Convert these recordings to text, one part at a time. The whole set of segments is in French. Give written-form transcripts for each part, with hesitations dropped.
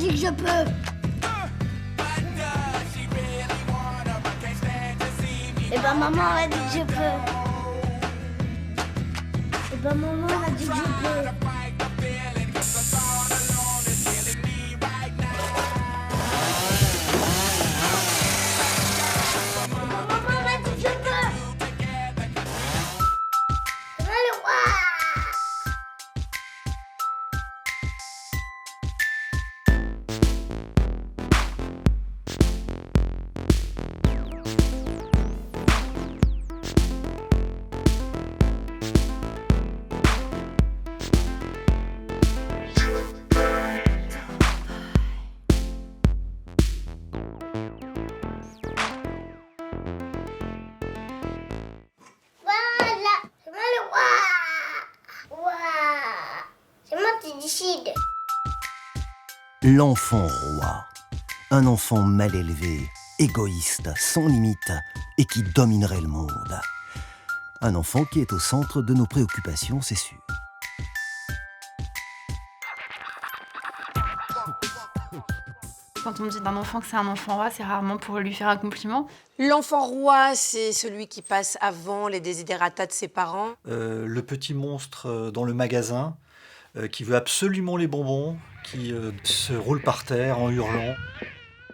dit que je peux. Et ben maman a dit que je peux. Et ben maman a dit que je peux. L'enfant roi. Un enfant mal élevé, égoïste, sans limite et qui dominerait le monde. Un enfant qui est au centre de nos préoccupations, c'est sûr. Quand on dit d'un enfant que c'est un enfant roi, c'est rarement pour lui faire un compliment. L'enfant roi, c'est celui qui passe avant les desiderata de ses parents. Le petit monstre dans le magasin qui veut absolument les bonbons, qui se roule par terre en hurlant.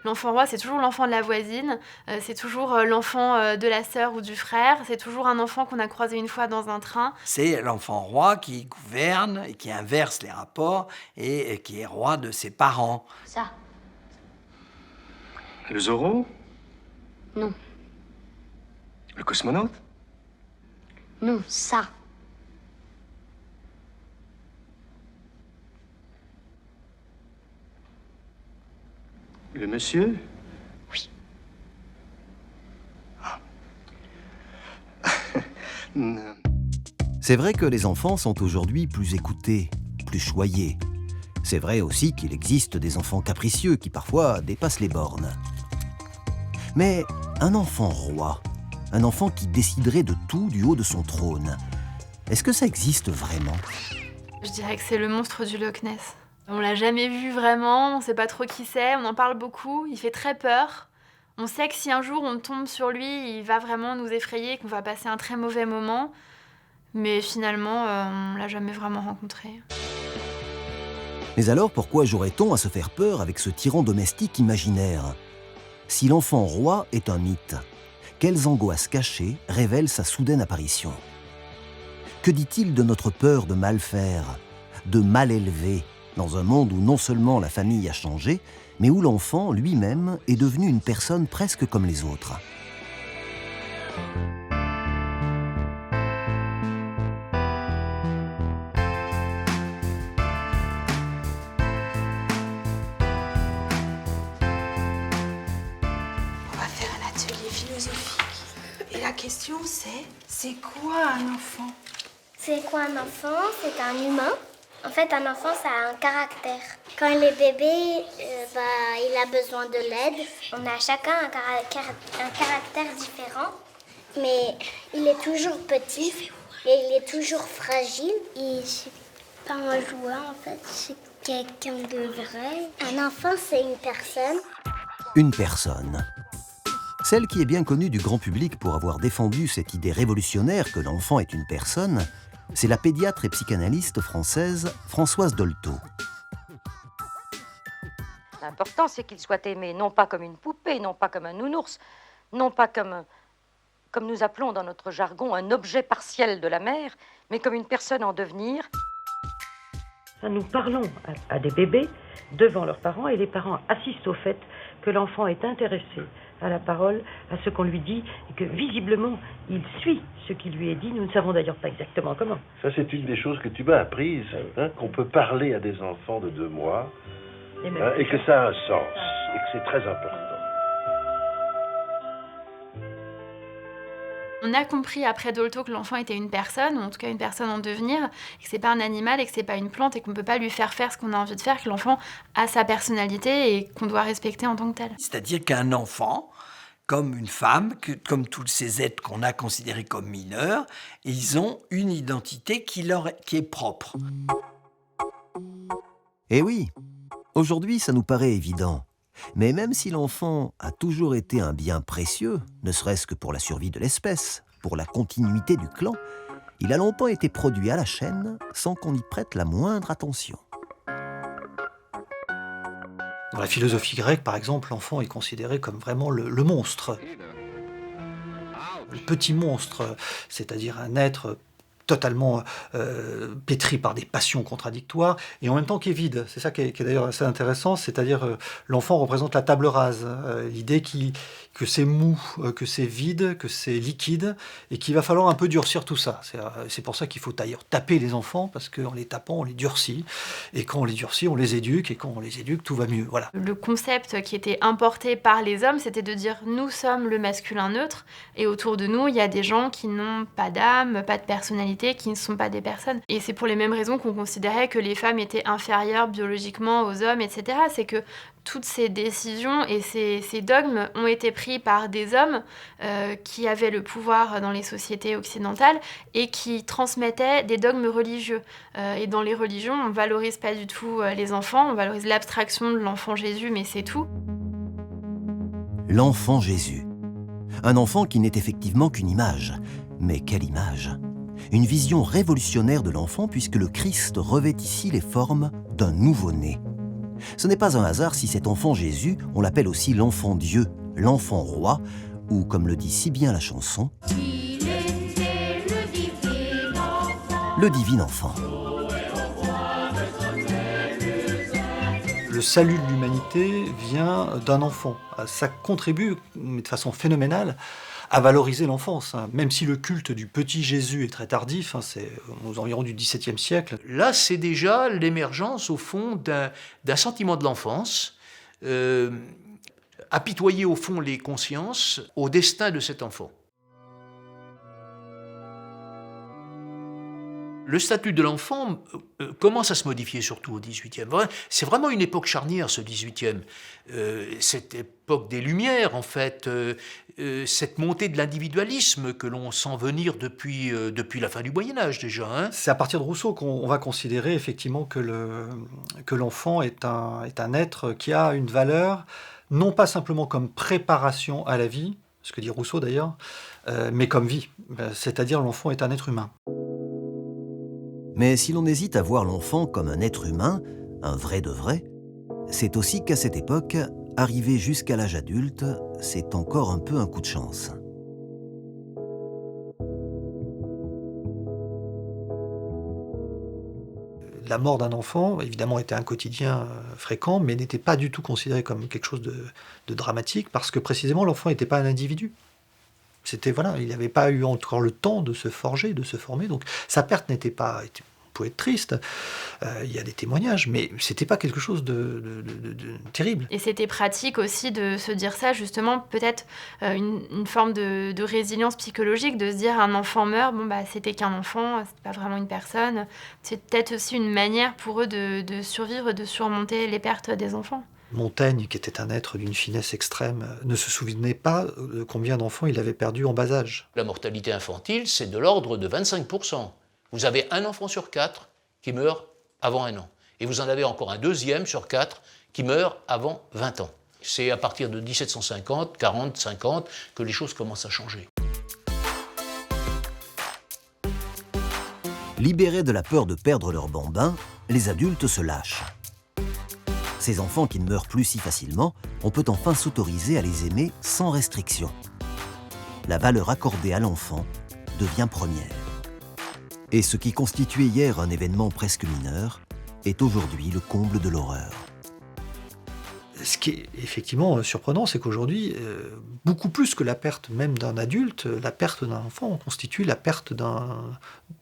L'enfant roi, c'est toujours l'enfant de la voisine, c'est toujours l'enfant de la sœur ou du frère, c'est toujours un enfant qu'on a croisé une fois dans un train. C'est l'enfant roi qui gouverne et qui inverse les rapports et qui est roi de ses parents. Ça. Le Zorro? Non. Le cosmonaute? Non, ça. Le monsieur? Oui. Non. C'est vrai que les enfants sont aujourd'hui plus écoutés, plus choyés. C'est vrai aussi qu'il existe des enfants capricieux qui parfois dépassent les bornes. Mais un enfant roi, un enfant qui déciderait de tout du haut de son trône, est-ce que ça existe vraiment ? Je dirais que c'est le monstre du Loch Ness. On l'a jamais vu vraiment, on sait pas trop qui c'est, on en parle beaucoup, il fait très peur. On sait que si un jour on tombe sur lui, il va vraiment nous effrayer, qu'on va passer un très mauvais moment. Mais finalement, on l'a jamais vraiment rencontré. Mais alors pourquoi jouerait-on à se faire peur avec ce tyran domestique imaginaire ? Si l'enfant roi est un mythe, quelles angoisses cachées révèlent sa soudaine apparition ? Que dit-il de notre peur de mal faire, de mal élever, dans un monde où non seulement la famille a changé, mais où l'enfant lui-même est devenu une personne presque comme les autres ? On va faire un atelier philosophique. Et la question c'est quoi un enfant? C'est quoi un enfant? C'est un humain. En fait, un enfant, ça a un caractère. Quand il est bébé, il a besoin de l'aide. On a chacun un caractère différent. Mais il est toujours petit et il est toujours fragile. Et c'est pas un joueur, en fait, c'est quelqu'un de vrai. Un enfant, c'est une personne. Une personne. Celle qui est bien connue du grand public pour avoir défendu cette idée révolutionnaire que l'enfant est une personne, c'est la pédiatre et psychanalyste française Françoise Dolto. L'important, c'est qu'il soit aimé, non pas comme une poupée, non pas comme un nounours, non pas comme nous appelons dans notre jargon, un objet partiel de la mère, mais comme une personne en devenir. Nous parlons à des bébés devant leurs parents et les parents assistent au fait que l'enfant est intéressé à la parole, à ce qu'on lui dit, et que visiblement, il suit ce qui lui est dit. Nous ne savons d'ailleurs pas exactement comment. Ça, c'est une des choses que tu m'as apprises, qu'on peut parler à des enfants de 2 mois, et que ça a un sens, et que c'est très important. On a compris après Dolto que l'enfant était une personne, ou en tout cas une personne en devenir, et que c'est pas un animal, et que c'est pas une plante, et qu'on peut pas lui faire faire ce qu'on a envie de faire, que l'enfant a sa personnalité et qu'on doit respecter en tant que tel. C'est-à-dire qu'un enfant, comme une femme, comme tous ces êtres qu'on a considérés comme mineurs, ils ont une identité qui est propre. Eh oui, Aujourd'hui, ça nous paraît évident. Mais même si l'enfant a toujours été un bien précieux, ne serait-ce que pour la survie de l'espèce, pour la continuité du clan, il a longtemps été produit à la chaîne sans qu'on y prête la moindre attention. Dans la philosophie grecque, par exemple, l'enfant est considéré comme vraiment le monstre. Le petit monstre, c'est-à-dire un être totalement pétri par des passions contradictoires et en même temps qui est vide. C'est ça qui est d'ailleurs assez intéressant, c'est-à-dire l'enfant représente la table rase, l'idée que c'est mou, que c'est vide, que c'est liquide et qu'il va falloir un peu durcir tout ça. C'est pour ça qu'il faut d'ailleurs taper les enfants, parce qu'en les tapant, on les durcit, et quand on les durcit, on les éduque, et quand on les éduque, tout va mieux. Voilà. Le concept qui était importé par les hommes, c'était de dire nous sommes le masculin neutre, et autour de nous, il y a des gens qui n'ont pas d'âme, pas de personnalité, qui ne sont pas des personnes. Et c'est pour les mêmes raisons qu'on considérait que les femmes étaient inférieures biologiquement aux hommes, etc. C'est que toutes ces décisions et ces dogmes ont été pris par des hommes qui avaient le pouvoir dans les sociétés occidentales et qui transmettaient des dogmes religieux. Et dans les religions, on ne valorise pas du tout les enfants, on valorise l'abstraction de l'enfant Jésus, mais c'est tout. L'enfant Jésus. Un enfant qui n'est effectivement qu'une image. Mais quelle image ? Une vision révolutionnaire de l'enfant puisque le Christ revêt ici les formes d'un nouveau-né. Ce n'est pas un hasard si cet enfant Jésus, on l'appelle aussi l'enfant Dieu, l'enfant roi, ou comme le dit si bien la chanson, le divin enfant. Le salut de l'humanité vient d'un enfant. Ça contribue, mais de façon phénoménale, à valoriser l'enfance. Même si le culte du petit Jésus est très tardif, c'est aux environs du XVIIe siècle. Là, c'est déjà l'émergence, au fond, d'un sentiment de l'enfance, apitoyer, au fond, les consciences au destin de cet enfant. Le statut de l'enfant commence à se modifier, surtout au XVIIIe. C'est vraiment une époque charnière, ce XVIIIe. Cette époque des Lumières, en fait, cette montée de l'individualisme que l'on sent venir depuis la fin du Moyen-Âge, déjà. Hein. C'est à partir de Rousseau qu'on va considérer effectivement que l'enfant est un être qui a une valeur, non pas simplement comme préparation à la vie, ce que dit Rousseau d'ailleurs, mais comme vie. C'est-à-dire l'enfant est un être humain. Mais si l'on hésite à voir l'enfant comme un être humain, un vrai de vrai, c'est aussi qu'à cette époque, arriver jusqu'à l'âge adulte, c'est encore un peu un coup de chance. La mort d'un enfant, évidemment, était un quotidien fréquent, mais n'était pas du tout considéré comme quelque chose de dramatique, parce que précisément l'enfant n'était pas un individu. Il n'avait pas eu encore le temps de se forger, de se former, donc sa perte pouvait être triste. Il y a des témoignages, mais c'était pas quelque chose de terrible. Et c'était pratique aussi de se dire ça, justement, peut-être une forme de résilience psychologique, de se dire un enfant meurt, c'était qu'un enfant, c'est pas vraiment une personne. C'est peut-être aussi une manière pour eux de survivre, de surmonter les pertes des enfants. Montaigne, qui était un être d'une finesse extrême, ne se souvenait pas de combien d'enfants il avait perdu en bas âge. La mortalité infantile, c'est de l'ordre de 25%. Vous avez un enfant sur 4 qui meurt avant 1 an. Et vous en avez encore un deuxième sur 4 qui meurt avant 20 ans. C'est à partir de 1750, 40, 50 que les choses commencent à changer. Libérés de la peur de perdre leurs bambins, les adultes se lâchent. Ces enfants qui ne meurent plus si facilement, on peut enfin s'autoriser à les aimer sans restriction. La valeur accordée à l'enfant devient première. Et ce qui constituait hier un événement presque mineur est aujourd'hui le comble de l'horreur. Ce qui est effectivement surprenant, c'est qu'aujourd'hui, beaucoup plus que la perte même d'un adulte, la perte d'un enfant constitue la perte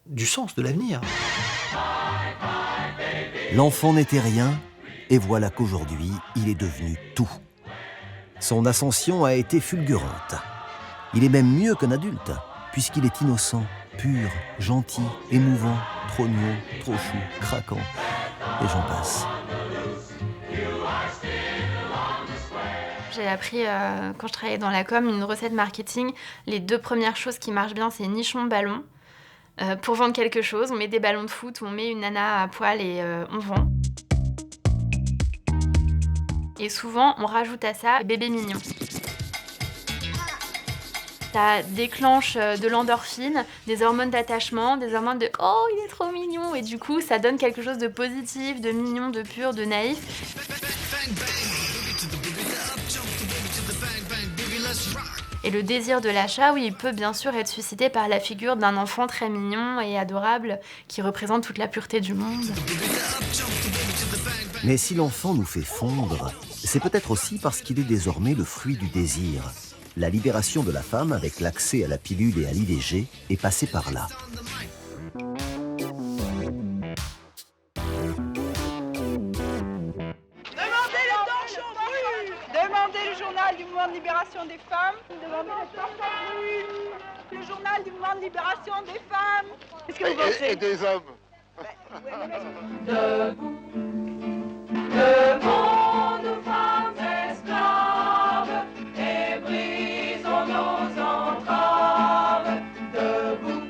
du sens, de l'avenir. L'enfant n'était rien, et voilà qu'aujourd'hui, il est devenu tout. Son ascension a été fulgurante. Il est même mieux qu'un adulte, puisqu'il est innocent, pur, gentil, émouvant, trop mignon, trop chou, craquant, et j'en passe. J'ai appris, quand je travaillais dans la com, une recette marketing. Les 2 premières choses qui marchent bien, c'est nichon, ballon. Pour vendre quelque chose, on met des ballons de foot, on met une nana à poil et on vend. Et souvent, on rajoute à ça bébé mignon. Ça déclenche de l'endorphine, des hormones d'attachement, des hormones de « oh, il est trop mignon » et du coup, ça donne quelque chose de positif, de mignon, de pur, de naïf. Et le désir de l'achat, oui, il peut bien sûr être suscité par la figure d'un enfant très mignon et adorable qui représente toute la pureté du monde. Mais si l'enfant nous fait fondre, c'est peut-être aussi parce qu'il est désormais le fruit du désir. La libération de la femme avec l'accès à la pilule et à l'IVG est passée par là. Demandez le journal du mouvement de libération des femmes. Demandez le journal du mouvement de libération des femmes. Qu'est-ce que vous pensez? Et des hommes. Debout, devant nos femmes esclaves et brisons nos entraves. Debout.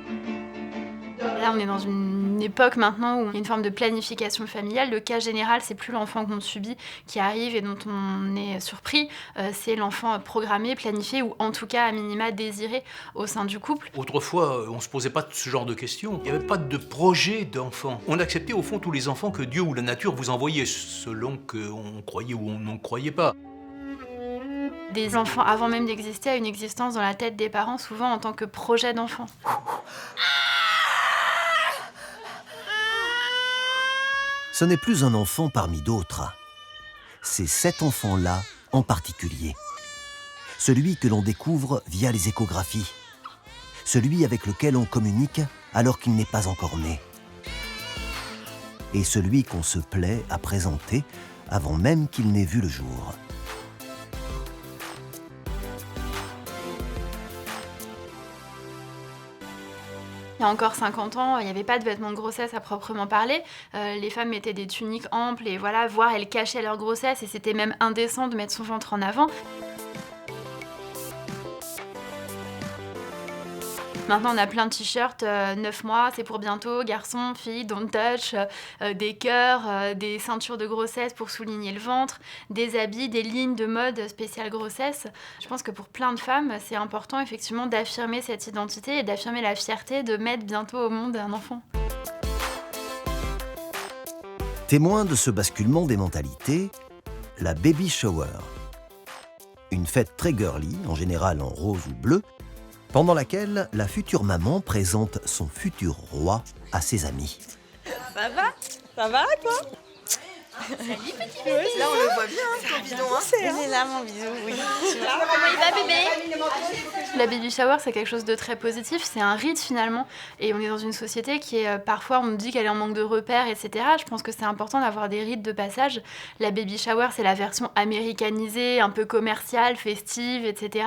Là, on est dans une époque maintenant où il y a une forme de planification familiale. Le cas général, c'est plus l'enfant qu'on subit qui arrive et dont on est surpris, c'est l'enfant programmé, planifié ou en tout cas à minima désiré au sein du couple. Autrefois, on ne se posait pas ce genre de questions. Il n'y avait pas de projet d'enfant. On acceptait au fond tous les enfants que Dieu ou la nature vous envoyait, selon qu'on croyait ou on n'en croyait pas. Des enfants, avant même d'exister, à une existence dans la tête des parents, souvent en tant que projet d'enfant. Ce n'est plus un enfant parmi d'autres. C'est cet enfant-là en particulier. Celui que l'on découvre via les échographies. Celui avec lequel on communique alors qu'il n'est pas encore né. Et celui qu'on se plaît à présenter avant même qu'il n'ait vu le jour. Il y a encore 50 ans, il n'y avait pas de vêtements de grossesse à proprement parler. Les femmes mettaient des tuniques amples et voilà, voire elles cachaient leur grossesse et c'était même indécent de mettre son ventre en avant. Maintenant, on a plein de t-shirts, 9 mois, c'est pour bientôt, garçon, fille, don't touch, des cœurs, des ceintures de grossesse pour souligner le ventre, des habits, des lignes de mode spéciale grossesse. Je pense que pour plein de femmes, c'est important effectivement d'affirmer cette identité et d'affirmer la fierté de mettre bientôt au monde un enfant. Témoin de ce basculement des mentalités, la baby shower. Une fête très girly, en général en rose ou bleu, pendant laquelle la future maman présente son futur roi à ses amis. Ça va? Ça va, toi? Salut, petit bébé. Là, on le voit bien, ton bidon. Il est là, mon bisou, oui. Comment il va, bébé? La baby shower, c'est quelque chose de très positif. C'est un rite, finalement. Et on est dans une société qui est, parfois, on nous dit qu'elle est en manque de repères, etc. Je pense que c'est important d'avoir des rites de passage. La baby shower, c'est la version américanisée, un peu commerciale, festive, etc.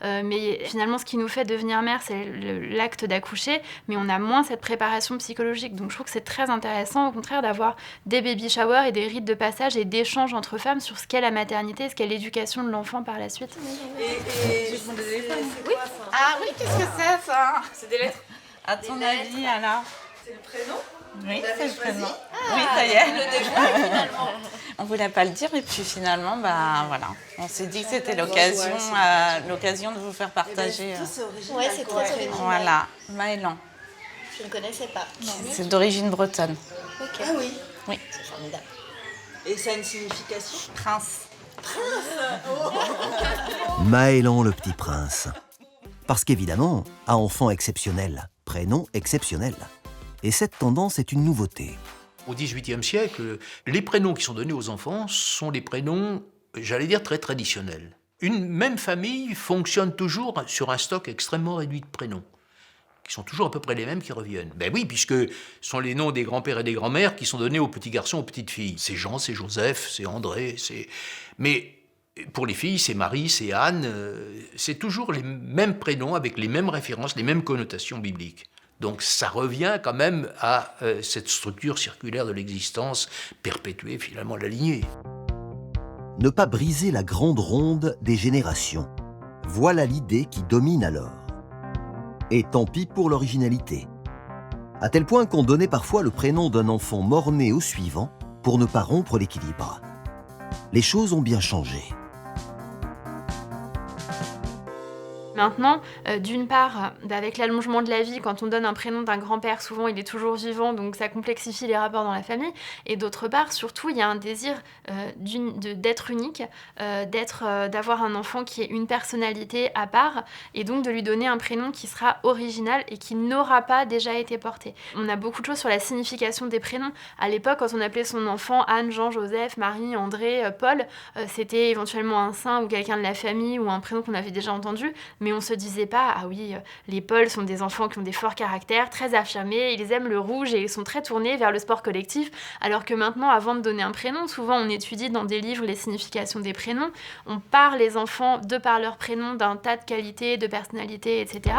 Mais finalement, ce qui nous fait devenir mère, c'est l'acte d'accoucher. Mais on a moins cette préparation psychologique. Donc, je trouve que c'est très intéressant, au contraire, d'avoir des baby showers et des rites de passage et d'échanges entre femmes sur ce qu'est la maternité, ce qu'est l'éducation de l'enfant par la suite. Et ce sont des lettres. Oui. Ah oui, qu'est-ce que c'est ça? C'est des lettres. À ton avis, alors? C'est le prénom? Oui, c'est le prénom. Oui, ça y est. On voulait pas le dire et puis finalement, bah voilà, on s'est dit que c'était l'occasion de vous faire partager. Ouais, c'est très original. Voilà, Maëlan. Je ne connaissais pas. C'est d'origine bretonne. Okay. Ah oui. Oui. C'est formidable. Et ça a une signification? Prince. Maëlan le petit prince. Parce qu'évidemment, à enfant exceptionnel, prénom exceptionnel. Et cette tendance est une nouveauté. Au XVIIIe siècle, les prénoms qui sont donnés aux enfants sont des prénoms, j'allais dire, très traditionnels. Une même famille fonctionne toujours sur un stock extrêmement réduit de prénoms, qui sont toujours à peu près les mêmes qui reviennent. Ben oui, puisque ce sont les noms des grands-pères et des grands-mères qui sont donnés aux petits garçons, aux petites filles. C'est Jean, c'est Joseph, c'est André, c'est... Mais pour les filles, c'est Marie, c'est Anne, c'est toujours les mêmes prénoms avec les mêmes références, les mêmes connotations bibliques. Donc ça revient quand même à cette structure circulaire de l'existence, perpétuer finalement la lignée. Ne pas briser la grande ronde des générations. Voilà l'idée qui domine alors. Et tant pis pour l'originalité. À tel point qu'on donnait parfois le prénom d'un enfant mort-né au suivant pour ne pas rompre l'équilibre. les choses ont bien changé. Maintenant, d'une part, avec l'allongement de la vie, quand on donne un prénom d'un grand-père, souvent il est toujours vivant, donc ça complexifie les rapports dans la famille. Et d'autre part, surtout, il y a un désir d'être unique, d'avoir un enfant qui ait une personnalité à part, et donc de lui donner un prénom qui sera original et qui n'aura pas déjà été porté. On a beaucoup de choses sur la signification des prénoms. À l'époque, quand on appelait son enfant Anne, Jean, Joseph, Marie, André, Paul, c'était éventuellement un saint ou quelqu'un de la famille ou un prénom qu'on avait déjà entendu. Mais on se disait pas, ah oui, les Pauls sont des enfants qui ont des forts caractères, très affirmés, ils aiment le rouge et ils sont très tournés vers le sport collectif, alors que maintenant, avant de donner un prénom, souvent on étudie dans des livres les significations des prénoms, on parle les enfants de par leur prénom d'un tas de qualités, de personnalités, etc.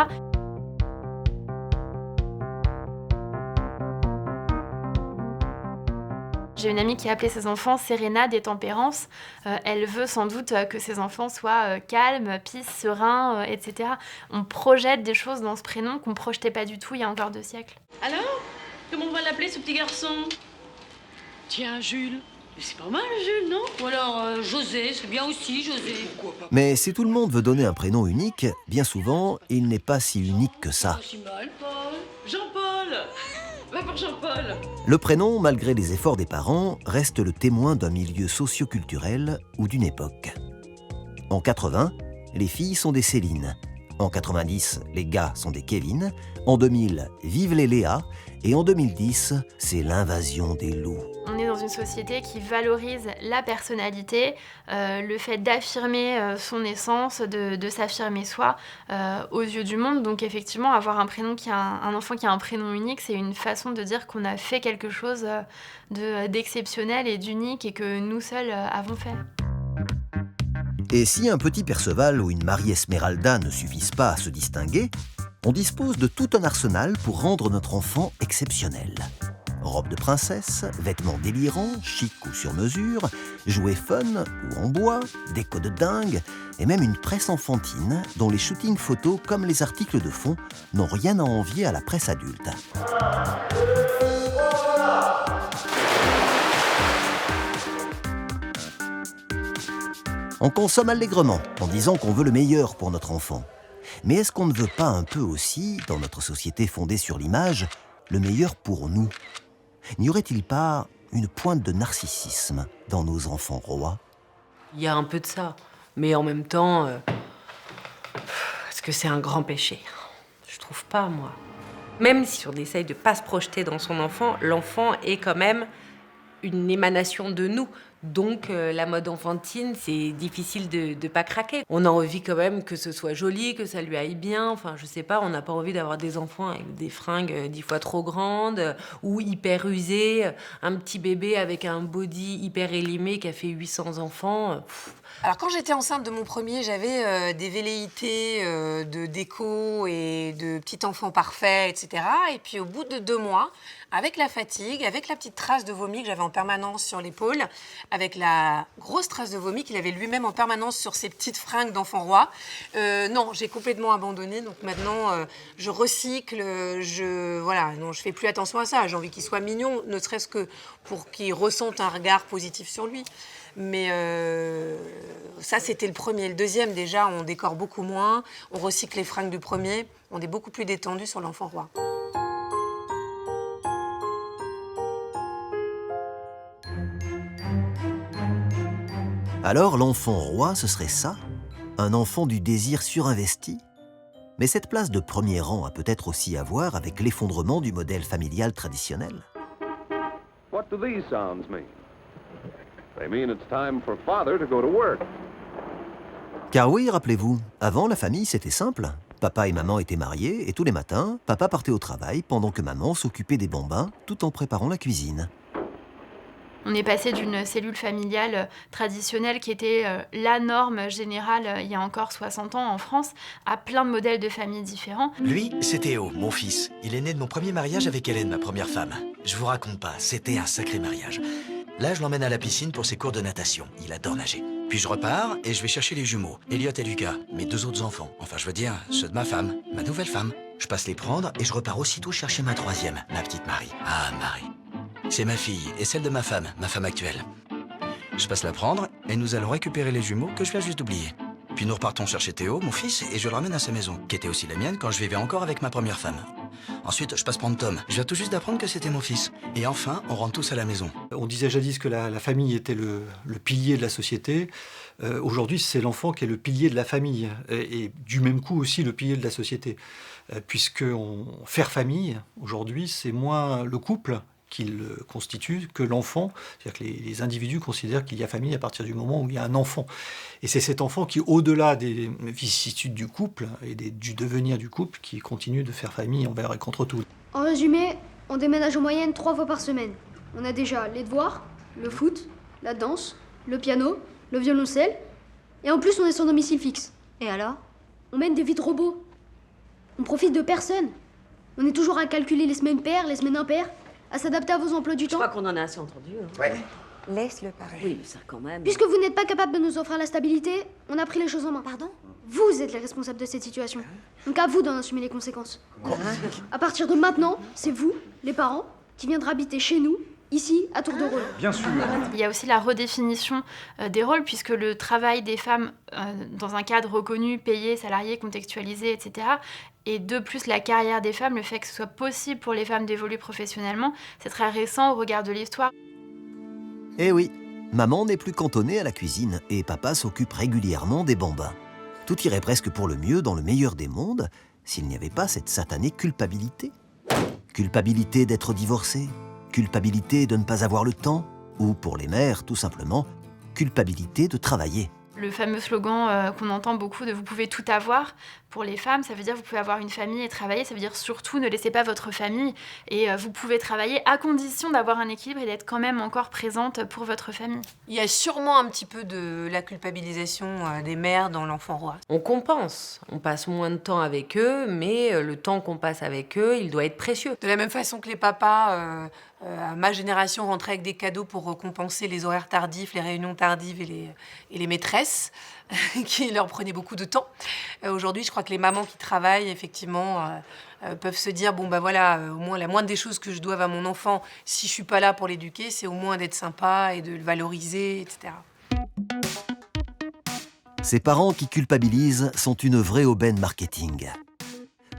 J'ai une amie qui a appelé ses enfants Serena des tempérances. Elle veut sans doute que ses enfants soient calmes, peace, sereins, etc. On projette des choses dans ce prénom qu'on ne projetait pas du tout il y a encore 2 siècles. Alors, comment on va l'appeler ce petit garçon? Tiens, Jules. C'est pas mal, Jules, non? Ou alors José, c'est bien aussi, José. Mais si tout le monde veut donner un prénom unique, bien souvent, il n'est pas si unique que ça. Pas si mal, Paul. Jean-Paul. Va pour Jean-Paul. Le prénom, malgré les efforts des parents, reste le témoin d'un milieu socio-culturel ou d'une époque. En 80, les filles sont des Céline. En 90, les gars sont des Kevin. En 2000, vive les Léa. Et en 2010, c'est l'invasion des loups. On est dans une société qui valorise la personnalité, le fait d'affirmer son essence, de s'affirmer soi aux yeux du monde. Donc effectivement, avoir un prénom un enfant qui a un prénom unique, c'est une façon de dire qu'on a fait quelque chose d'exceptionnel et d'unique et que nous seuls avons fait. Et si un petit Perceval ou une Marie Esmeralda ne suffisent pas à se distinguer, on dispose de tout un arsenal pour rendre notre enfant exceptionnel. Robe de princesse, vêtements délirants, chic ou sur mesure, jouets fun ou en bois, déco de dingue, et même une presse enfantine dont les shootings photos comme les articles de fond n'ont rien à envier à la presse adulte. On consomme allègrement en disant qu'on veut le meilleur pour notre enfant. Mais est-ce qu'on ne veut pas un peu aussi, dans notre société fondée sur l'image, le meilleur pour nous? N'y aurait-il pas une pointe de narcissisme dans nos enfants rois? Il y a un peu de ça, mais en même temps, est-ce que c'est un grand péché? Je trouve pas, moi. Même si on essaye de pas se projeter dans son enfant, l'enfant est quand même une émanation de nous. Donc la mode enfantine, c'est difficile de pas craquer. On a envie quand même que ce soit joli, que ça lui aille bien. Enfin, je sais pas, on n'a pas envie d'avoir des enfants avec des fringues 10 fois trop grandes ou hyper usées. Un petit bébé avec un body hyper élimé qui a fait 800 enfants. Alors quand j'étais enceinte de mon premier, j'avais des velléités de déco et de petit enfant parfait, etc. Et puis au bout de 2 mois, avec la fatigue, avec la petite trace de vomi que j'avais en permanence sur l'épaule, avec la grosse trace de vomi qu'il avait lui-même en permanence sur ses petites fringues d'enfant roi, non, j'ai complètement abandonné. Donc maintenant, je recycle, non, je fais plus attention à ça. J'ai envie qu'il soit mignon, ne serait-ce que pour qu'il ressente un regard positif sur lui. Mais ça, c'était le premier. Le deuxième, déjà, on décore beaucoup moins, on recycle les fringues du premier, on est beaucoup plus détendu sur l'enfant roi. Alors l'enfant roi, ce serait ça? Un enfant du désir surinvesti? Mais cette place de premier rang a peut-être aussi à voir avec l'effondrement du modèle familial traditionnel. What do these sounds mean? They mean it's time for father to go to work. Car oui, rappelez-vous, avant la famille c'était simple. Papa et maman étaient mariés et tous les matins, papa partait au travail pendant que maman s'occupait des bambins tout en préparant la cuisine. On est passé d'une cellule familiale traditionnelle qui était la norme générale il y a encore 60 ans en France à plein de modèles de familles différents. Lui, c'est Théo, mon fils. Il est né de mon premier mariage avec Hélène, ma première femme. Je vous raconte pas, c'était un sacré mariage. Là, je l'emmène à la piscine pour ses cours de natation. Il adore nager. Puis je repars et je vais chercher les jumeaux, Elliot et Lucas, mes 2 autres enfants. Enfin, je veux dire, ceux de ma femme, ma nouvelle femme. Je passe les prendre et je repars aussitôt chercher ma 3e, ma petite Marie. Ah, Marie. C'est ma fille et celle de ma femme actuelle. Je passe la prendre et nous allons récupérer les jumeaux que je viens juste d'oublier. Puis nous repartons chercher Théo, mon fils, et je le ramène à sa maison, qui était aussi la mienne quand je vivais encore avec ma première femme. Ensuite, je passe prendre Tom. Je viens tout juste d'apprendre que c'était mon fils. Et enfin, on rentre tous à la maison. On disait jadis que la famille était le pilier de la société. Aujourd'hui, c'est l'enfant qui est le pilier de la famille. Et du même coup aussi le pilier de la société. Puisque faire famille, aujourd'hui, c'est moins le couple qu'il constitue que l'enfant. C'est-à-dire que les individus considèrent qu'il y a famille à partir du moment où il y a un enfant. Et c'est cet enfant qui, au-delà des vicissitudes du couple et du devenir du couple, qui continue de faire famille envers et contre tout. En résumé, on déménage en moyenne 3 fois par semaine. On a déjà les devoirs, le foot, la danse, le piano, le violoncelle. Et en plus, on est sans domicile fixe. Et alors? On mène des vies de robots. On profite de personne. On est toujours à calculer les semaines paires, les semaines impaires, à s'adapter à vos emplois du temps. Je crois qu'on en a assez entendu. Hein. Ouais. Laisse-le parler. Oui, ça quand même. Puisque vous n'êtes pas capable de nous offrir la stabilité, on a pris les choses en main. Pardon? Vous êtes les responsables de cette situation. Donc à vous d'en assumer les conséquences. À partir de maintenant, c'est vous, les parents, qui viendrez habiter chez nous, ici, à tour de rôle. Bien sûr. Il y a aussi la redéfinition des rôles, puisque le travail des femmes dans un cadre reconnu, payé, salarié, contextualisé, etc., et de plus la carrière des femmes, le fait que ce soit possible pour les femmes d'évoluer professionnellement, c'est très récent au regard de l'histoire. Eh oui, maman n'est plus cantonnée à la cuisine et papa s'occupe régulièrement des bambins. Tout irait presque pour le mieux dans le meilleur des mondes s'il n'y avait pas cette satanée culpabilité. Culpabilité d'être divorcée, culpabilité de ne pas avoir le temps, ou pour les mères, tout simplement, culpabilité de travailler. Le fameux slogan qu'on entend beaucoup de « vous pouvez tout avoir », pour les femmes, ça veut dire vous pouvez avoir une famille et travailler, ça veut dire surtout ne laissez pas votre famille et vous pouvez travailler à condition d'avoir un équilibre et d'être quand même encore présente pour votre famille. Il y a sûrement un petit peu de la culpabilisation des mères dans l'enfant roi. On compense, on passe moins de temps avec eux, mais le temps qu'on passe avec eux, il doit être précieux. De la même façon que les papas, à ma génération, rentraient avec des cadeaux pour compenser les horaires tardifs, les réunions tardives et les maîtresses, qui leur prenaient beaucoup de temps. Aujourd'hui, je crois que les mamans qui travaillent, effectivement, peuvent se dire, bon, bah voilà, au moins la moindre des choses que je doive à mon enfant, si je suis pas là pour l'éduquer, c'est au moins d'être sympa et de le valoriser, etc. Ces parents qui culpabilisent sont une vraie aubaine marketing.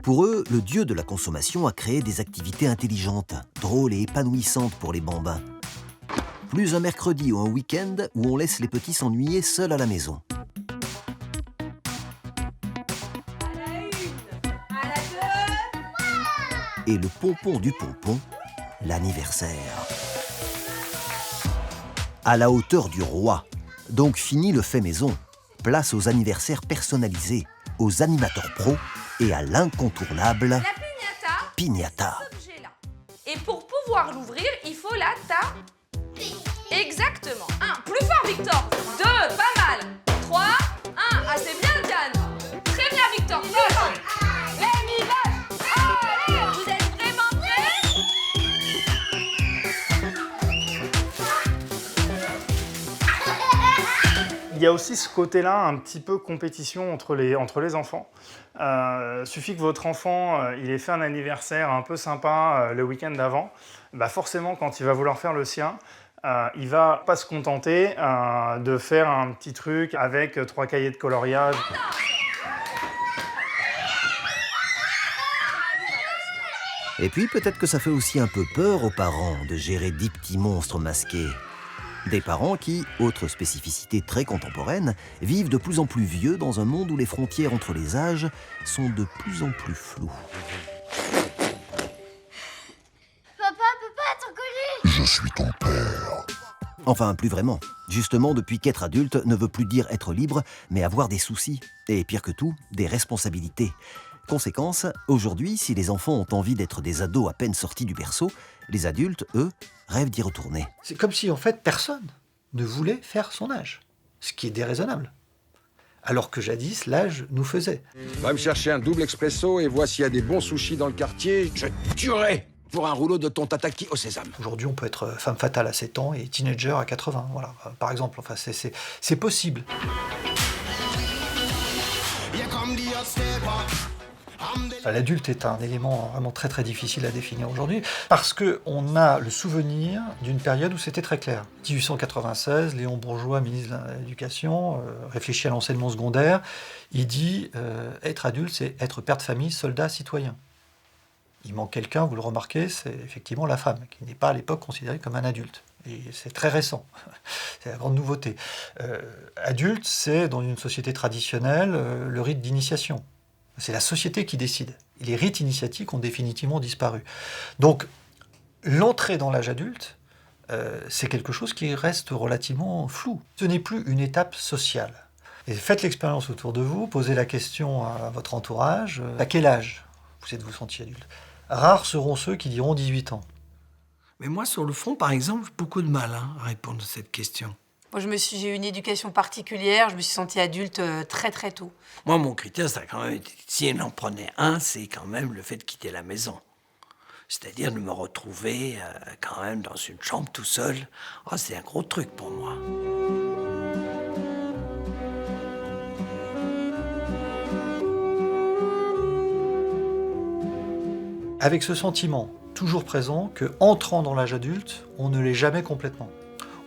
Pour eux, le dieu de la consommation a créé des activités intelligentes, drôles et épanouissantes pour les bambins. Plus un mercredi ou un week-end où on laisse les petits s'ennuyer seuls à la maison. Et le pompon du pompon, l'anniversaire. À la hauteur du roi. Donc fini le fait maison. Place aux anniversaires personnalisés, aux animateurs pros et à l'incontournable la piñata. Et pour pouvoir l'ouvrir, il faut la Exactement. 1, plus fort Victor. 2, pas mal. 3, 1, ah c'est bien Diane. Très bien Victor, fort. Les mivages. Allez, vous êtes vraiment prêts? Il y a aussi ce côté-là, un petit peu compétition entre les enfants. Suffit que votre enfant il ait fait un anniversaire un peu sympa le week-end d'avant, bah forcément quand il va vouloir faire le sien, il va pas se contenter de faire un petit truc avec 3 cahiers de coloriage. Et puis peut-être que ça fait aussi un peu peur aux parents de gérer 10 petits monstres masqués. Des parents qui, autre spécificité très contemporaine, vivent de plus en plus vieux dans un monde où les frontières entre les âges sont de plus en plus floues. Papa, ton collier! Je suis ton père. Enfin, plus vraiment. Justement, depuis qu'être adulte ne veut plus dire être libre, mais avoir des soucis. Et pire que tout, des responsabilités. Conséquence, aujourd'hui, si les enfants ont envie d'être des ados à peine sortis du berceau, les adultes, eux, rêvent d'y retourner. C'est comme si, en fait, personne ne voulait faire son âge, ce qui est déraisonnable. Alors que jadis, l'âge nous faisait. Va me chercher un double expresso et vois s'il y a des bons sushis dans le quartier. Je tuerai pour un rouleau de ton tataki au sésame. Aujourd'hui, on peut être femme fatale à 7 ans et teenager à 80, voilà, par exemple. Enfin, c'est possible. L'adulte est un élément vraiment très très difficile à définir aujourd'hui parce qu'on a le souvenir d'une période où c'était très clair. 1896, Léon Bourgeois, ministre de l'Éducation, réfléchit à l'enseignement secondaire. Il dit être adulte, c'est être père de famille, soldat, citoyen. Il manque quelqu'un, vous le remarquez, c'est effectivement la femme, qui n'est pas à l'époque considérée comme un adulte. Et c'est très récent, c'est la grande nouveauté. Adulte, c'est dans une société traditionnelle le rite d'initiation. C'est la société qui décide. Les rites initiatiques ont définitivement disparu. Donc, l'entrée dans l'âge adulte, c'est quelque chose qui reste relativement flou. Ce n'est plus une étape sociale. Et faites l'expérience autour de vous, posez la question à votre entourage, à quel âge vous êtes-vous senti adulte ? Rares seront ceux qui diront 18 ans. Mais moi, sur le fond, par exemple, j'ai beaucoup de mal à répondre à cette question. Moi, j'ai eu une éducation particulière, je me suis sentie adulte très très tôt. Moi, mon critère, ça a quand même été, si elle en prenait un, c'est quand même le fait de quitter la maison. C'est-à-dire de me retrouver quand même dans une chambre tout seul. Oh, c'est un gros truc pour moi. Avec ce sentiment toujours présent que, entrant dans l'âge adulte, on ne l'est jamais complètement.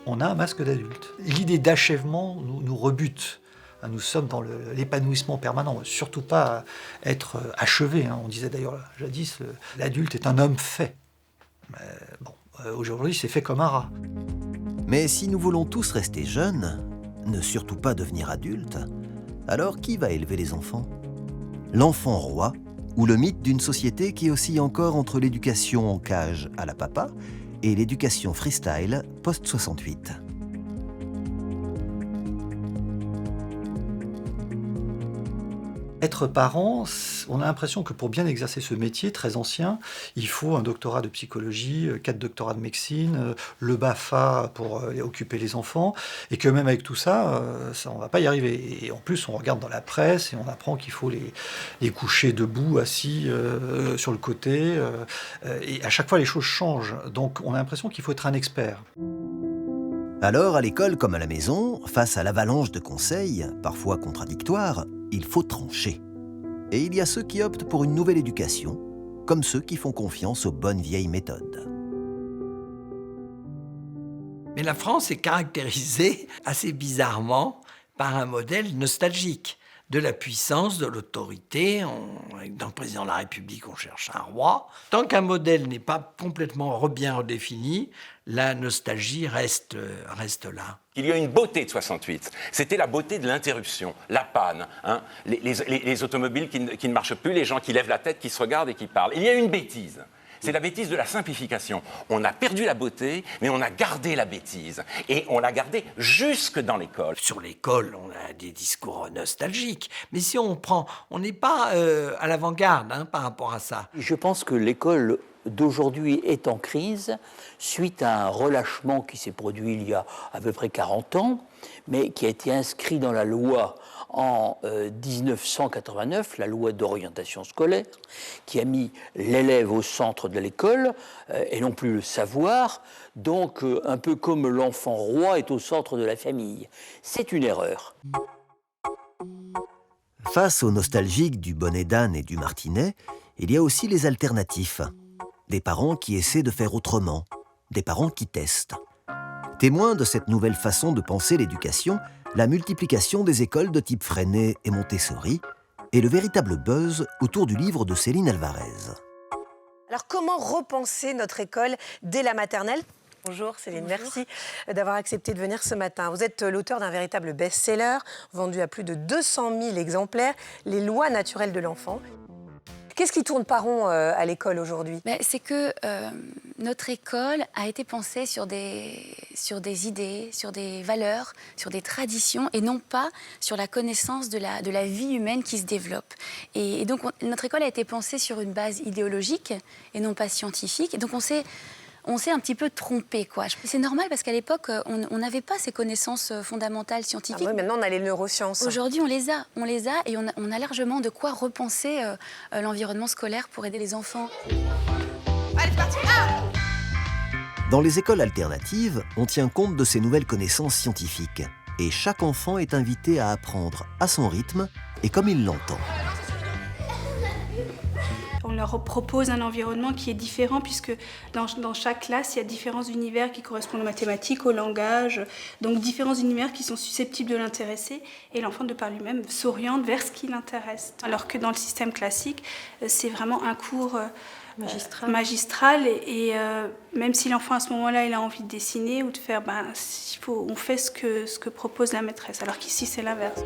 On a un masque d'adulte. L'idée d'achèvement nous rebute. Nous sommes dans l'épanouissement permanent, surtout pas être achevé. On disait d'ailleurs jadis, l'adulte est un homme fait. Aujourd'hui, c'est fait comme un rat. Mais si nous voulons tous rester jeunes, ne surtout pas devenir adultes, alors qui va élever les enfants ? L'enfant roi ou le mythe d'une société qui oscille encore entre l'éducation en cage à la papa et l'éducation freestyle post-68. Être parent, on a l'impression que pour bien exercer ce métier très ancien, il faut un doctorat de psychologie, 4 doctorats de médecine, le BAFA pour occuper les enfants, et que même avec tout ça, on ne va pas y arriver. Et en plus, on regarde dans la presse et on apprend qu'il faut les coucher debout, assis sur le côté, et à chaque fois les choses changent. Donc on a l'impression qu'il faut être un expert. Alors, à l'école comme à la maison, face à l'avalanche de conseils, parfois contradictoires, il faut trancher. Et il y a ceux qui optent pour une nouvelle éducation, comme ceux qui font confiance aux bonnes vieilles méthodes. Mais la France est caractérisée assez bizarrement par un modèle nostalgique de la puissance, de l'autorité. Dans le président de la République, on cherche un roi. Tant qu'un modèle n'est pas complètement bien redéfini, la nostalgie reste là. Il y a une beauté de 68. C'était la beauté de l'interruption, la panne, les automobiles qui ne marchent plus, les gens qui lèvent la tête, qui se regardent et qui parlent. Il y a une bêtise. C'est la bêtise de la simplification. On a perdu la beauté, mais on a gardé la bêtise. Et on l'a gardée jusque dans l'école. Sur l'école, on a des discours nostalgiques. Mais si on n'est pas à l'avant-garde par rapport à ça. Je pense que l'école d'aujourd'hui est en crise suite à un relâchement qui s'est produit il y a à peu près 40 ans, mais qui a été inscrit dans la loi en 1989, la loi d'orientation scolaire, qui a mis l'élève au centre de l'école et non plus le savoir, donc un peu comme l'enfant roi est au centre de la famille. C'est une erreur. Face aux nostalgiques du bonnet d'âne et du martinet, il y a aussi les alternatifs. Des parents qui essaient de faire autrement, des parents qui testent. Témoin de cette nouvelle façon de penser l'éducation, la multiplication des écoles de type Freinet et Montessori et le véritable buzz autour du livre de Céline Alvarez. Alors comment repenser notre école dès la maternelle ? Bonjour Céline, merci d'avoir accepté de venir ce matin. Vous êtes l'auteur d'un véritable best-seller, vendu à plus de 200 000 exemplaires, Les lois naturelles de l'enfant. Qu'est-ce qui tourne pas rond à l'école aujourd'hui ? C'est que notre école a été pensée sur des idées, sur des valeurs, sur des traditions et non pas sur la connaissance de la vie humaine qui se développe. Et donc notre école a été pensée sur une base idéologique et non pas scientifique. Et donc on s'est un petit peu trompé, quoi. C'est normal parce qu'à l'époque, on n'avait pas ces connaissances fondamentales scientifiques. Ah oui, maintenant on a les neurosciences. Aujourd'hui, on les a et on a largement de quoi repenser l'environnement scolaire pour aider les enfants. Allez, c'est parti. Dans les écoles alternatives, on tient compte de ces nouvelles connaissances scientifiques. Et chaque enfant est invité à apprendre à son rythme et comme il l'entend. On leur propose un environnement qui est différent puisque dans chaque classe, il y a différents univers qui correspondent aux mathématiques, au langage, donc différents univers qui sont susceptibles de l'intéresser et l'enfant de par lui-même s'oriente vers ce qui l'intéresse. Alors que dans le système classique, c'est vraiment un cours magistral et même si l'enfant à ce moment-là il a envie de dessiner ou de faire, on fait ce que propose la maîtresse, alors qu'ici c'est l'inverse.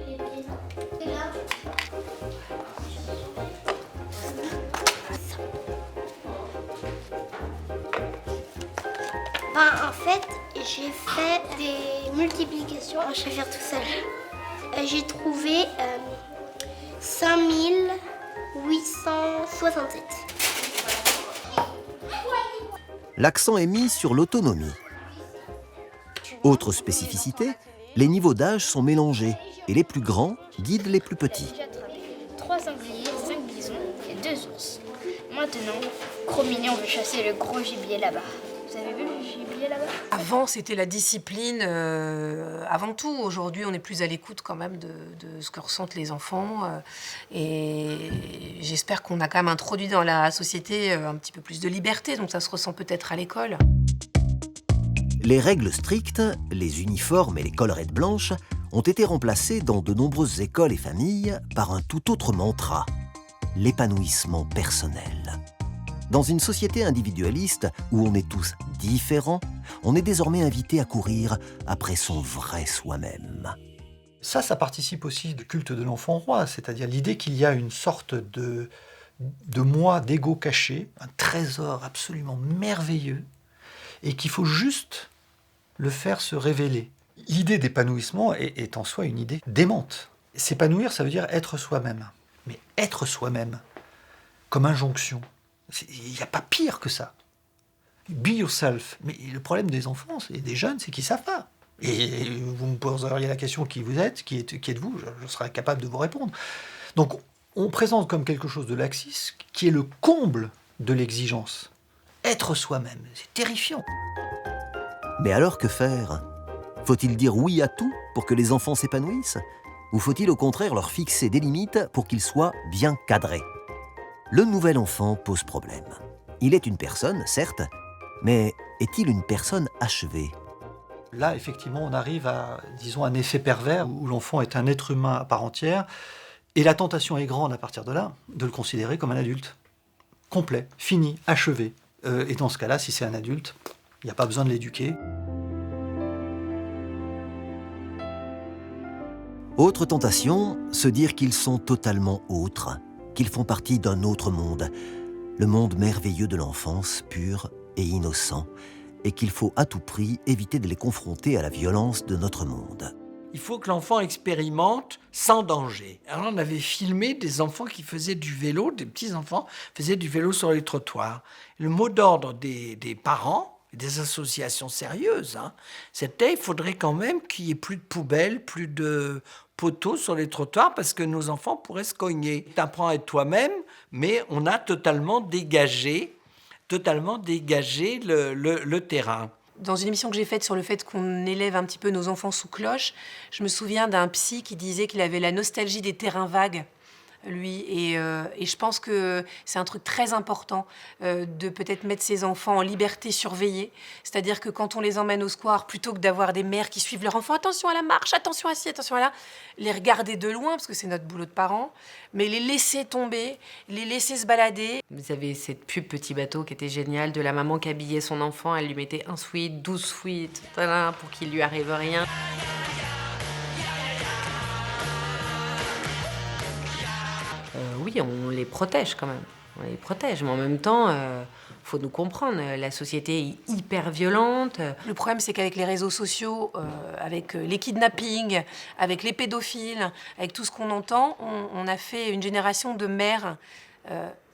En fait, j'ai fait des multiplications, je vais faire tout seul. J'ai trouvé 5867. L'accent est mis sur l'autonomie. Autre spécificité, les niveaux d'âge sont mélangés et les plus grands guident les plus petits. J'ai attrapé 3 sangliers, 5 bisons et 2 ours. Maintenant, gros mignon veut chasser le gros gibier là-bas. Vous avez vu le gibier là-bas? Avant, c'était la discipline avant tout. Aujourd'hui, on est plus à l'écoute quand même de ce que ressentent les enfants. Et j'espère qu'on a quand même introduit dans la société un petit peu plus de liberté. Donc ça se ressent peut-être à l'école. Les règles strictes, les uniformes et les collerettes blanches ont été remplacés dans de nombreuses écoles et familles par un tout autre mantra, l'épanouissement personnel. Dans une société individualiste où on est tous différents, on est désormais invité à courir après son vrai soi-même. Ça participe aussi du culte de l'enfant roi, c'est-à-dire l'idée qu'il y a une sorte de moi, d'ego caché, un trésor absolument merveilleux, et qu'il faut juste le faire se révéler. L'idée d'épanouissement est en soi une idée démente. S'épanouir, ça veut dire être soi-même. Mais être soi-même, comme injonction, il n'y a pas pire que ça. Be yourself. Mais le problème des enfants et des jeunes, c'est qu'ils ne savent pas. Et vous me poseriez la question qui vous êtes, qui êtes-vous, je serais incapable de vous répondre. Donc on présente comme quelque chose de laxiste qui est le comble de l'exigence. Être soi-même, c'est terrifiant. Mais alors que faire? Faut-il dire oui à tout pour que les enfants s'épanouissent? Ou faut-il au contraire leur fixer des limites pour qu'ils soient bien cadrés? Le nouvel enfant pose problème. Il est une personne, certes, mais est-il une personne achevée? Là, effectivement, on arrive à, disons, un effet pervers où l'enfant est un être humain à part entière, et la tentation est grande à partir de là, de le considérer comme un adulte. Complet, fini, achevé. Et dans ce cas-là, si c'est un adulte, il n'y a pas besoin de l'éduquer. Autre tentation, se dire qu'ils sont totalement autres, qu'ils font partie d'un autre monde, le monde merveilleux de l'enfance, pur et innocent, et qu'il faut à tout prix éviter de les confronter à la violence de notre monde. Il faut que l'enfant expérimente sans danger. Alors on avait filmé des enfants qui faisaient du vélo, des petits-enfants faisaient du vélo sur les trottoirs. Le mot d'ordre des parents, des associations sérieuses, c'était il faudrait quand même qu'il n'y ait plus de poubelles, plus de poteaux sur les trottoirs parce que nos enfants pourraient se cogner. Tu apprends à être toi-même, mais on a totalement dégagé le terrain. Dans une émission que j'ai faite sur le fait qu'on élève un petit peu nos enfants sous cloche, je me souviens d'un psy qui disait qu'il avait la nostalgie des terrains vagues, lui. Et je pense que c'est un truc très important de peut-être mettre ses enfants en liberté surveillée. C'est-à-dire que quand on les emmène au square, plutôt que d'avoir des mères qui suivent leur enfant, attention à la marche, attention à ci, attention à là, les regarder de loin, parce que c'est notre boulot de parents, mais les laisser tomber, les laisser se balader. Vous avez cette pub Petit Bateau qui était géniale, de la maman qui habillait son enfant, elle lui mettait 1 sweat, 12 sweats, pour qu'il lui arrive rien. Oui, on les protège quand même. On les protège, mais en même temps, faut nous comprendre. La société est hyper violente. Le problème, c'est qu'avec les réseaux sociaux, avec les kidnappings, avec les pédophiles, avec tout ce qu'on entend, on a fait une génération de mères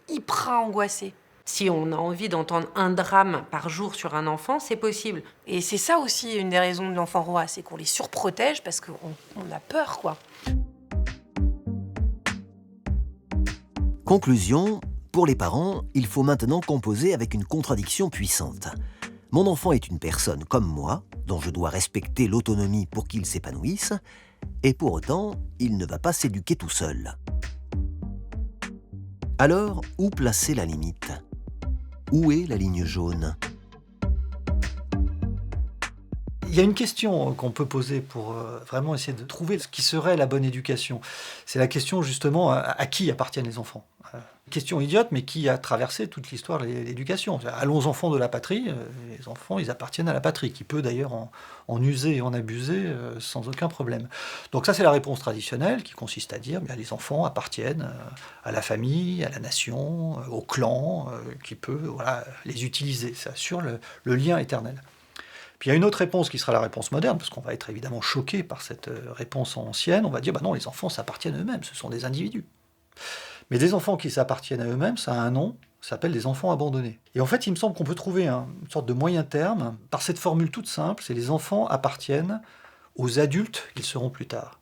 hyper angoissées. Si on a envie d'entendre un drame par jour sur un enfant, c'est possible. Et c'est ça aussi une des raisons de l'enfant roi, c'est qu'on les surprotège parce qu'on a peur, quoi. Conclusion, pour les parents, il faut maintenant composer avec une contradiction puissante. Mon enfant est une personne comme moi, dont je dois respecter l'autonomie pour qu'il s'épanouisse, et pour autant, il ne va pas s'éduquer tout seul. Alors, où placer la limite? Où est la ligne jaune? Il y a une question qu'on peut poser pour vraiment essayer de trouver ce qui serait la bonne éducation. C'est la question justement à qui appartiennent les enfants. Question idiote, mais qui a traversé toute l'histoire de l'éducation. Allons enfants de la patrie, les enfants ils appartiennent à la patrie, qui peut d'ailleurs en user et en abuser sans aucun problème. Donc ça c'est la réponse traditionnelle qui consiste à dire bien, les enfants appartiennent à la famille, à la nation, au clan, qui peut les utiliser. Ça assure le lien éternel. Puis il y a une autre réponse qui sera la réponse moderne, parce qu'on va être évidemment choqué par cette réponse ancienne. On va dire, non, les enfants s'appartiennent à eux-mêmes, ce sont des individus. Mais des enfants qui s'appartiennent à eux-mêmes, ça a un nom, ça s'appelle des enfants abandonnés. Et en fait, il me semble qu'on peut trouver une sorte de moyen terme, par cette formule toute simple, c'est les enfants appartiennent aux adultes qu'ils seront plus tard.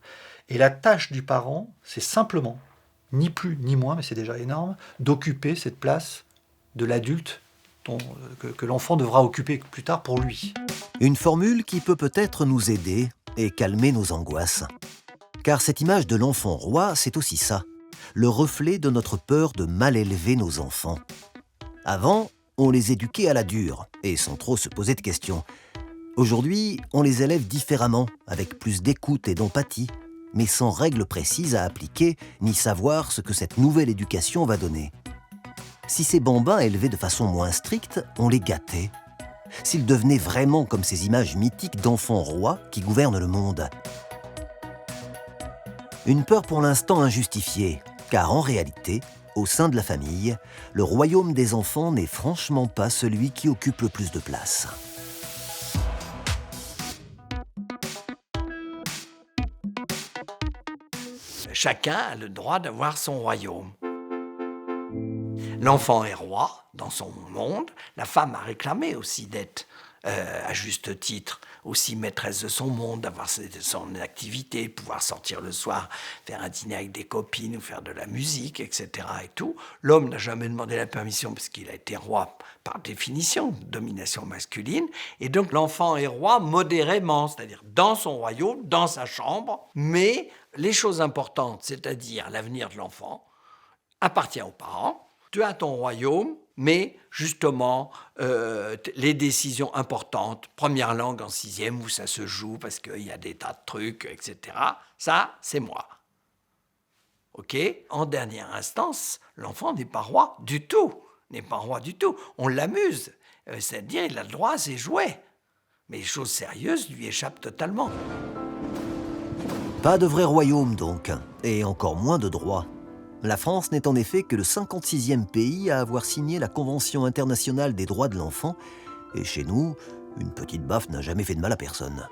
Et la tâche du parent, c'est simplement, ni plus ni moins, mais c'est déjà énorme, d'occuper cette place de l'adulte que l'enfant devra occuper plus tard pour lui. Une formule qui peut peut-être nous aider et calmer nos angoisses. Car cette image de l'enfant roi, c'est aussi ça, le reflet de notre peur de mal élever nos enfants. Avant, on les éduquait à la dure, et sans trop se poser de questions. Aujourd'hui, on les élève différemment, avec plus d'écoute et d'empathie, mais sans règles précises à appliquer, ni savoir ce que cette nouvelle éducation va donner. Si ces bambins élevés de façon moins stricte, on les gâtait. S'ils devenaient vraiment comme ces images mythiques d'enfants rois qui gouvernent le monde. Une peur pour l'instant injustifiée, car en réalité, au sein de la famille, le royaume des enfants n'est franchement pas celui qui occupe le plus de place. Chacun a le droit d'avoir son royaume. L'enfant est roi dans son monde. La femme a réclamé aussi d'être, à juste titre, aussi maîtresse de son monde, d'avoir son activité, pouvoir sortir le soir, faire un dîner avec des copines ou faire de la musique, etc. et tout. L'homme n'a jamais demandé la permission parce qu'il a été roi par définition, domination masculine. Et donc l'enfant est roi modérément, c'est-à-dire dans son royaume, dans sa chambre. Mais les choses importantes, c'est-à-dire l'avenir de l'enfant, appartient aux parents. Tu as ton royaume, mais justement, les décisions importantes, première langue en 6e, où ça se joue parce qu'il y a des tas de trucs, etc., ça, c'est moi. OK ? En dernière instance, l'enfant n'est pas roi du tout. N'est pas roi du tout. On l'amuse. C'est-à-dire, il a le droit à ses jouets. Mais les choses sérieuses lui échappent totalement. Pas de vrai royaume donc, et encore moins de droits. La France n'est en effet que le 56e pays à avoir signé la Convention internationale des droits de l'enfant, et chez nous, une petite baffe n'a jamais fait de mal à personne.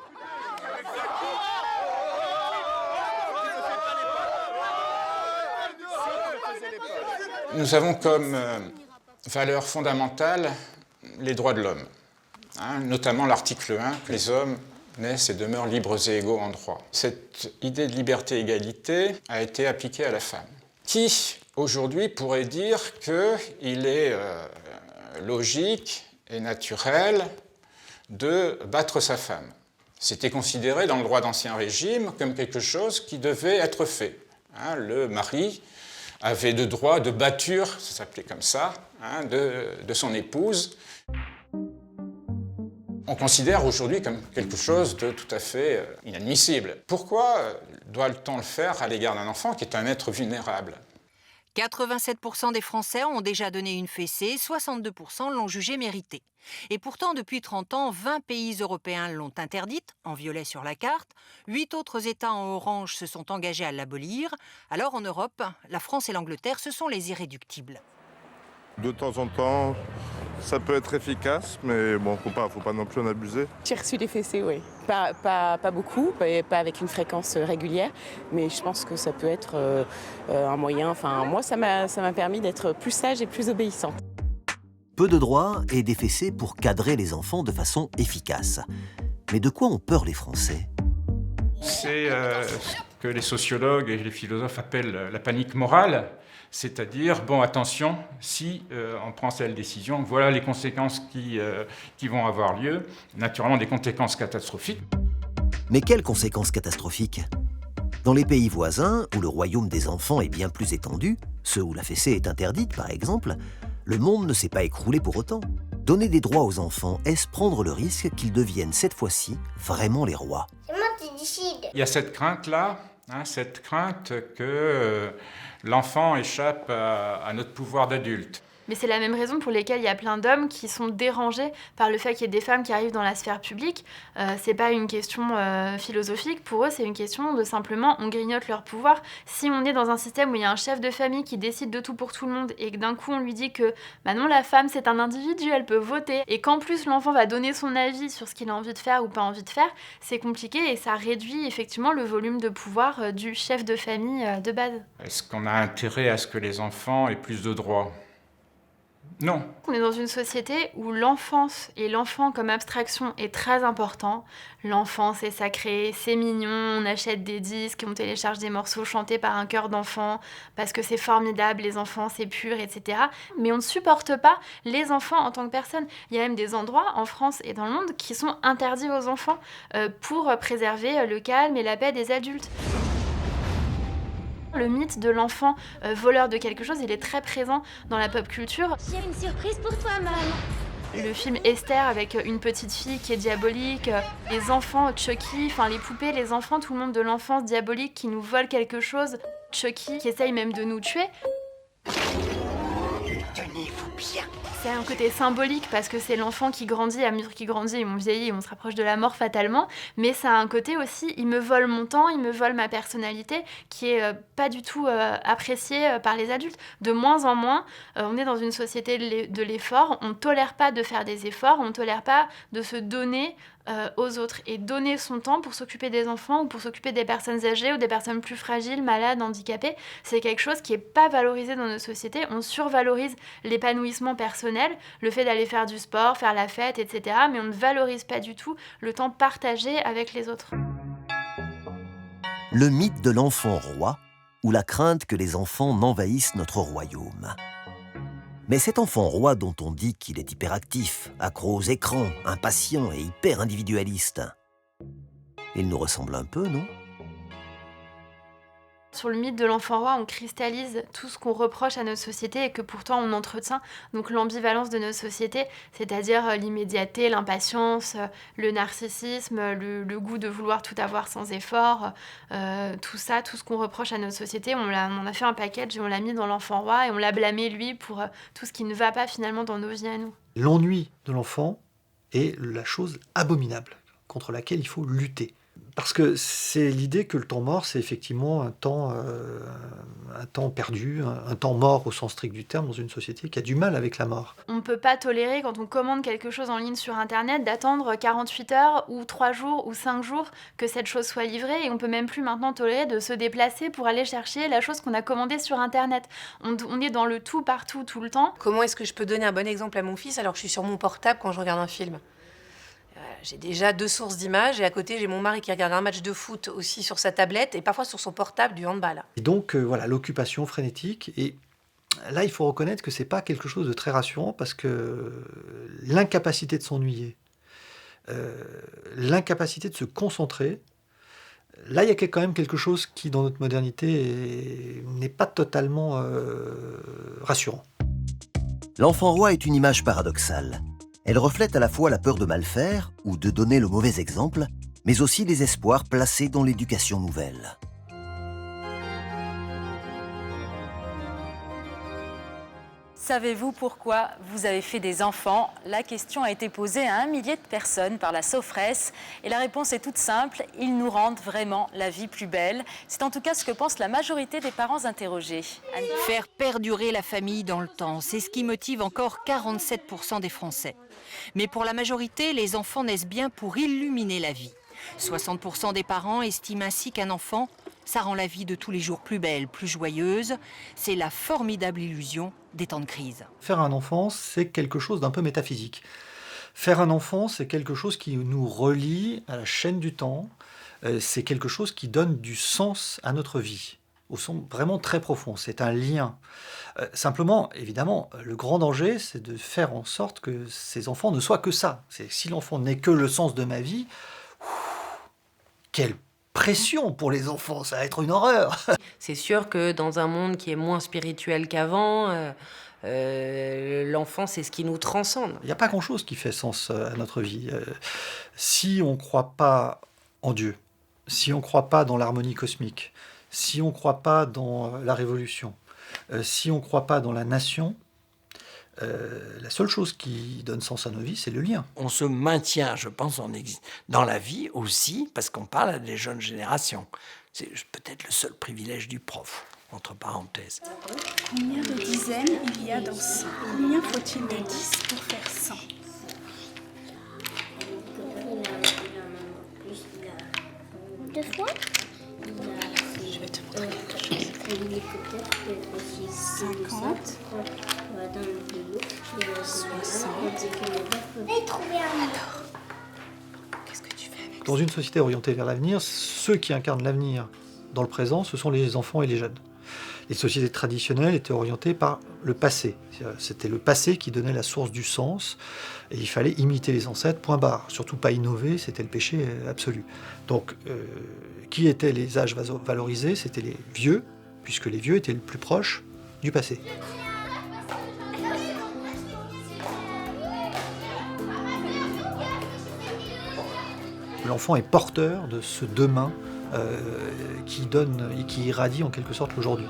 Nous avons comme valeur fondamentale les droits de l'homme, notamment l'article 1, que les hommes naissent et demeurent libres et égaux en droit. Cette idée de liberté et égalité a été appliquée à la femme. Qui, aujourd'hui, pourrait dire qu'il est logique et naturel de battre sa femme? C'était considéré dans le droit d'Ancien Régime comme quelque chose qui devait être fait. Le mari avait le droit de batture, ça s'appelait comme ça, de son épouse. On considère aujourd'hui comme quelque chose de tout à fait inadmissible. Pourquoi doit-on le faire à l'égard d'un enfant qui est un être vulnérable ? 87% des Français ont déjà donné une fessée, 62% l'ont jugée méritée. Et pourtant, depuis 30 ans, 20 pays européens l'ont interdite, en violet sur la carte. 8 autres États en orange se sont engagés à l'abolir. Alors en Europe, la France et l'Angleterre, ce sont les irréductibles. De temps en temps, ça peut être efficace, mais bon, faut pas non plus en abuser. J'ai reçu des fessées, oui. Pas beaucoup, pas avec une fréquence régulière, mais je pense que ça peut être un moyen. Enfin, moi, ça m'a permis d'être plus sage et plus obéissante. Peu de droits et des fessées pour cadrer les enfants de façon efficace. Mais de quoi ont peur les Français ? C'est ce que les sociologues et les philosophes appellent la panique morale. C'est-à-dire, bon, attention, si on prend telle décision, voilà les conséquences qui vont avoir lieu, naturellement des conséquences catastrophiques. Mais quelles conséquences catastrophiques ? Dans les pays voisins, où le royaume des enfants est bien plus étendu, ceux où la fessée est interdite par exemple, le monde ne s'est pas écroulé pour autant. Donner des droits aux enfants, est-ce prendre le risque qu'ils deviennent cette fois-ci vraiment les rois? C'est moi qui décide. Il y a cette crainte-là, cette crainte que l'enfant échappe à notre pouvoir d'adulte. Mais c'est la même raison pour laquelle il y a plein d'hommes qui sont dérangés par le fait qu'il y ait des femmes qui arrivent dans la sphère publique. C'est pas une question philosophique, pour eux c'est une question de simplement on grignote leur pouvoir. Si on est dans un système où il y a un chef de famille qui décide de tout pour tout le monde et que d'un coup on lui dit que bah non, la femme c'est un individu, elle peut voter, et qu'en plus l'enfant va donner son avis sur ce qu'il a envie de faire ou pas envie de faire, c'est compliqué et ça réduit effectivement le volume de pouvoir du chef de famille de base. Est-ce qu'on a intérêt à ce que les enfants aient plus de droits ? Non. On est dans une société où l'enfance et l'enfant comme abstraction est très important. L'enfant, c'est sacré, c'est mignon, on achète des disques, on télécharge des morceaux chantés par un chœur d'enfants parce que c'est formidable, les enfants, c'est pur, etc. Mais on ne supporte pas les enfants en tant que personnes. Il y a même des endroits en France et dans le monde qui sont interdits aux enfants pour préserver le calme et la paix des adultes. Le mythe de l'enfant voleur de quelque chose, il est très présent dans la pop culture. J'ai une surprise pour toi, maman. Le film Esther avec une petite fille qui est diabolique, les enfants Chucky, enfin les poupées, les enfants, tout le monde de l'enfance diabolique qui nous vole quelque chose, Chucky qui essaye même de nous tuer. Tenez-vous bien. C'est un côté symbolique parce que c'est l'enfant qui grandit, à mesure qu'il grandit, on vieillit, on se rapproche de la mort fatalement, mais ça a un côté aussi, il me vole mon temps, il me vole ma personnalité, qui est pas du tout appréciée par les adultes. De moins en moins, on est dans une société de l'effort, on ne tolère pas de faire des efforts, on ne tolère pas de se donner aux autres. Et donner son temps pour s'occuper des enfants ou pour s'occuper des personnes âgées ou des personnes plus fragiles, malades, handicapées, c'est quelque chose qui n'est pas valorisé dans nos sociétés. On survalorise l'épanouissement personnel, le fait d'aller faire du sport, faire la fête, etc. Mais on ne valorise pas du tout le temps partagé avec les autres. Le mythe de l'enfant roi, ou la crainte que les enfants n'envahissent notre royaume. Mais cet enfant roi dont on dit qu'il est hyperactif, accro aux écrans, impatient et hyper individualiste, il nous ressemble un peu, non ? Sur le mythe de l'enfant roi, on cristallise tout ce qu'on reproche à notre société et que pourtant on entretient. Donc l'ambivalence de notre société, c'est-à-dire l'immédiateté, l'impatience, le narcissisme, le goût de vouloir tout avoir sans effort, tout ça, tout ce qu'on reproche à notre société, on en a fait un package et on l'a mis dans l'enfant roi et on l'a blâmé lui pour tout ce qui ne va pas finalement dans nos vies à nous. L'ennui de l'enfant est la chose abominable contre laquelle il faut lutter. Parce que c'est l'idée que le temps mort, c'est effectivement un temps perdu, un temps mort au sens strict du terme, dans une société qui a du mal avec la mort. On ne peut pas tolérer, quand on commande quelque chose en ligne sur Internet, d'attendre 48 heures ou 3 jours ou 5 jours que cette chose soit livrée. Et on ne peut même plus maintenant tolérer de se déplacer pour aller chercher la chose qu'on a commandée sur Internet. On est dans le tout partout, tout le temps. Comment est-ce que je peux donner un bon exemple à mon fils alors que je suis sur mon portable quand je regarde un film ? J'ai déjà 2 sources d'images et à côté j'ai mon mari qui regarde un match de foot aussi sur sa tablette et parfois sur son portable du handball. Et donc voilà, l'occupation frénétique. Et là, il faut reconnaître que c'est pas quelque chose de très rassurant parce que l'incapacité de s'ennuyer, l'incapacité de se concentrer, là il y a quand même quelque chose qui dans notre modernité n'est pas totalement rassurant. L'enfant roi est une image paradoxale. Elle reflète à la fois la peur de mal faire ou de donner le mauvais exemple, mais aussi les espoirs placés dans l'éducation nouvelle. Savez-vous pourquoi vous avez fait des enfants? La question a été posée à 1 millier de personnes par la Sophresse et la réponse est toute simple, ils nous rendent vraiment la vie plus belle. C'est en tout cas ce que pense la majorité des parents interrogés. Faire perdurer la famille dans le temps, c'est ce qui motive encore 47% des Français. Mais pour la majorité, les enfants naissent bien pour illuminer la vie. 60% des parents estiment ainsi qu'un enfant, ça rend la vie de tous les jours plus belle, plus joyeuse. C'est la formidable illusion des temps de crise. Faire un enfant, c'est quelque chose d'un peu métaphysique. Faire un enfant, c'est quelque chose qui nous relie à la chaîne du temps. C'est quelque chose qui donne du sens à notre vie, au sens vraiment très profond. C'est un lien. Simplement, évidemment, le grand danger, c'est de faire en sorte que ces enfants ne soient que ça. Si l'enfant n'est que le sens de ma vie, quel pression pour les enfants, ça va être une horreur. C'est sûr que dans un monde qui est moins spirituel qu'avant, l'enfant, c'est ce qui nous transcende. Il n'y a pas grand-chose qui fait sens à notre vie. Si on ne croit pas en Dieu, si on ne croit pas dans l'harmonie cosmique, si on ne croit pas dans la révolution, si on ne croit pas dans la nation, la seule chose qui donne sens à nos vies, c'est le lien. On se maintient, je pense, dans la vie aussi, parce qu'on parle à des jeunes générations. C'est peut-être le seul privilège du prof, entre parenthèses. Combien de dizaines il y a dans 100? Combien faut-il de 10 pour faire 100? Deux fois? Je vais te montrer quelque chose. 50. 60. Alors, qu'est-ce que tu fais avec Dans une société orientée vers l'avenir, ceux qui incarnent l'avenir dans le présent, ce sont les enfants et les jeunes. Les sociétés traditionnelles étaient orientées par le passé. C'était le passé qui donnait la source du sens, et il fallait imiter les ancêtres, point barre. Surtout pas innover, c'était le péché absolu. Donc, qui étaient les âges valorisés? C'était les vieux, puisque les vieux étaient le plus proche du passé. L'enfant est porteur de ce demain qui donne et qui irradie en quelque sorte l'aujourd'hui.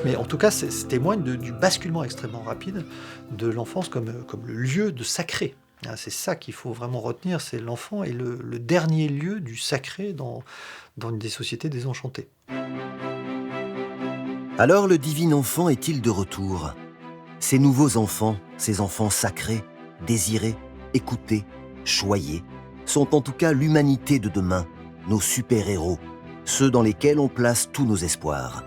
Mais en tout cas, ça témoigne du basculement extrêmement rapide de l'enfance comme le lieu de sacré. C'est ça qu'il faut vraiment retenir, c'est l'enfant est le dernier lieu du sacré dans une des sociétés désenchantées. Alors le divin enfant est-il de retour? Ces nouveaux enfants, ces enfants sacrés, désirés, écoutés, choyés, sont en tout cas l'humanité de demain, nos super-héros, ceux dans lesquels on place tous nos espoirs.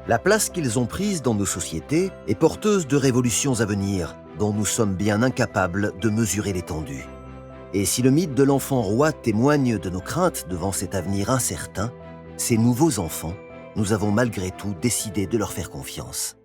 La place qu'ils ont prise dans nos sociétés est porteuse de révolutions à venir, dont nous sommes bien incapables de mesurer l'étendue. Et si le mythe de l'enfant roi témoigne de nos craintes devant cet avenir incertain, ces nouveaux enfants, nous avons malgré tout décidé de leur faire confiance.